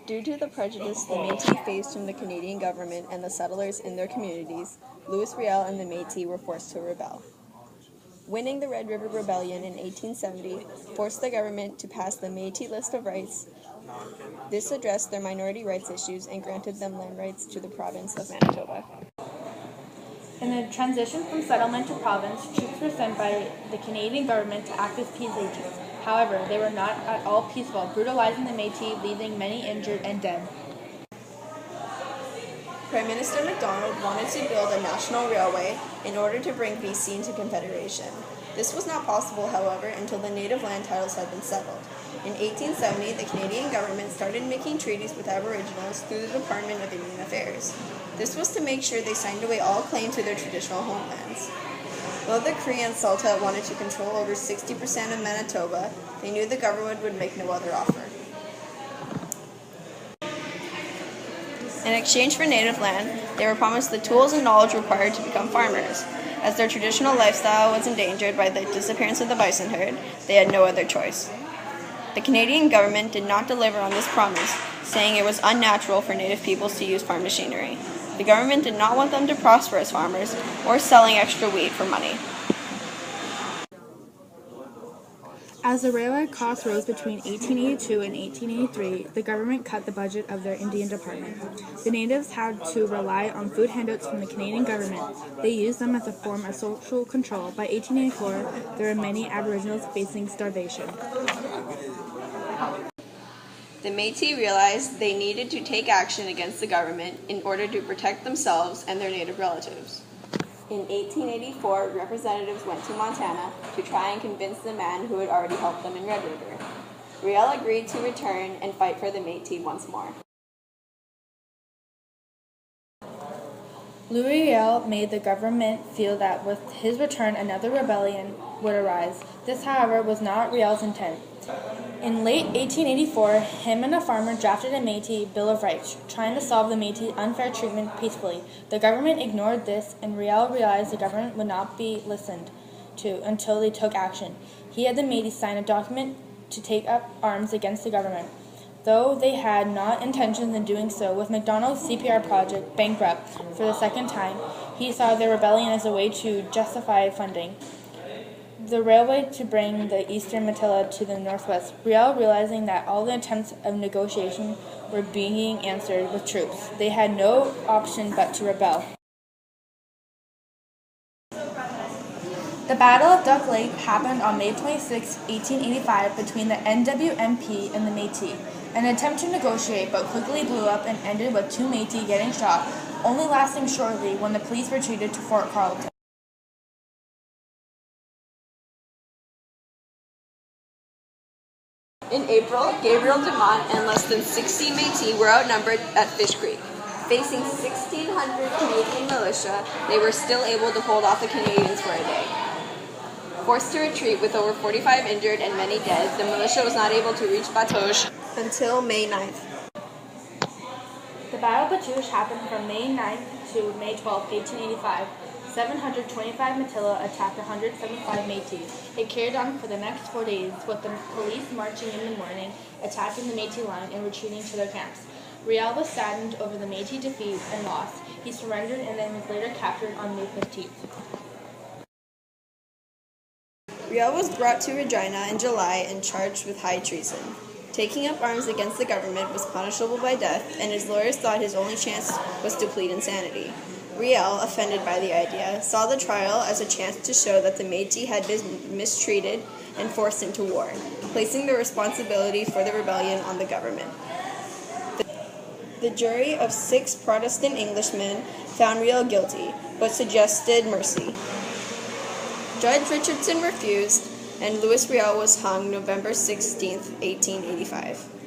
Due to the prejudice the Métis faced from the Canadian government and the settlers in their communities, Louis Riel and the Métis were forced to rebel. Winning the Red River Rebellion in 1870 forced the government to pass the Métis List of Rights. This addressed their minority rights issues and granted them land rights to the province of Manitoba. In the transition from settlement to province, troops were sent by the Canadian government to act as peace agents. However, they were not at all peaceful, brutalizing the Métis, leaving many injured and dead. Prime Minister Macdonald wanted to build a national railway in order to bring BC into Confederation. This was not possible, however, until the native land titles had been settled. In 1870, the Canadian government started making treaties with Aboriginals through the Department of Indian Affairs. This was to make sure they signed away all claim to their traditional homelands. Though the Cree and Saulteaux wanted to control over 60% of Manitoba, they knew the government would make no other offer. In exchange for native land, they were promised the tools and knowledge required to become farmers. As their traditional lifestyle was endangered by the disappearance of the bison herd, they had no other choice. The Canadian government did not deliver on this promise, saying it was unnatural for native peoples to use farm machinery. The government did not want them to prosper as farmers or selling extra wheat for money. As the railway costs rose between 1882 and 1883, the government cut the budget of their Indian department. The natives had to rely on food handouts from the Canadian government. They used them as a form of social control. By 1884, there were many Aboriginals facing starvation. The Métis realized they needed to take action against the government in order to protect themselves and their native relatives. In 1884, representatives went to Montana to try and convince the man who had already helped them in Red River. Riel agreed to return and fight for the Métis once more. Louis Riel made the government feel that with his return another rebellion would arise. This, however, was not Riel's intent. In late 1884, him and a farmer drafted a Métis Bill of Rights, trying to solve the Métis' unfair treatment peacefully. The government ignored this, and Riel realized the government would not be listened to until they took action. He had the Métis sign a document to take up arms against the government. Though they had not intentions in doing so, with Macdonald's CPR project bankrupt for the second time, he saw their rebellion as a way to justify funding the railway to bring the eastern Manitoba to the northwest. Riel, realizing that all the attempts of negotiation were being answered with troops, they had no option but to rebel. The Battle of Duck Lake happened on May 26, 1885, between the NWMP and the Métis. An attempt to negotiate but quickly blew up and ended with 2 Métis getting shot, only lasting shortly when the police retreated to Fort Carleton. In April, Gabriel Dumont and less than 60 Métis were outnumbered at Fish Creek. Facing 1,600 Canadian militia, they were still able to hold off the Canadians for a day. Forced to retreat with over 45 injured and many dead, the militia was not able to reach Batouche until May 9th. The Battle of Batouche happened from May 9th to May 12, 1885. 725 Matilla attacked 175 Métis. It carried on for the next 4 days, with the police marching in the morning, attacking the Métis line, and retreating to their camps. Riel was saddened over the Métis defeat and loss. He surrendered and then was later captured on May 15th. Riel was brought to Regina in July and charged with high treason. Taking up arms against the government was punishable by death, and his lawyers thought his only chance was to plead insanity. Riel, offended by the idea, saw the trial as a chance to show that the Métis had been mistreated and forced into war, placing the responsibility for the rebellion on the government. The jury of 6 Protestant Englishmen found Riel guilty, but suggested mercy. Judge Richardson refused, and Louis Riel was hung November 16, 1885.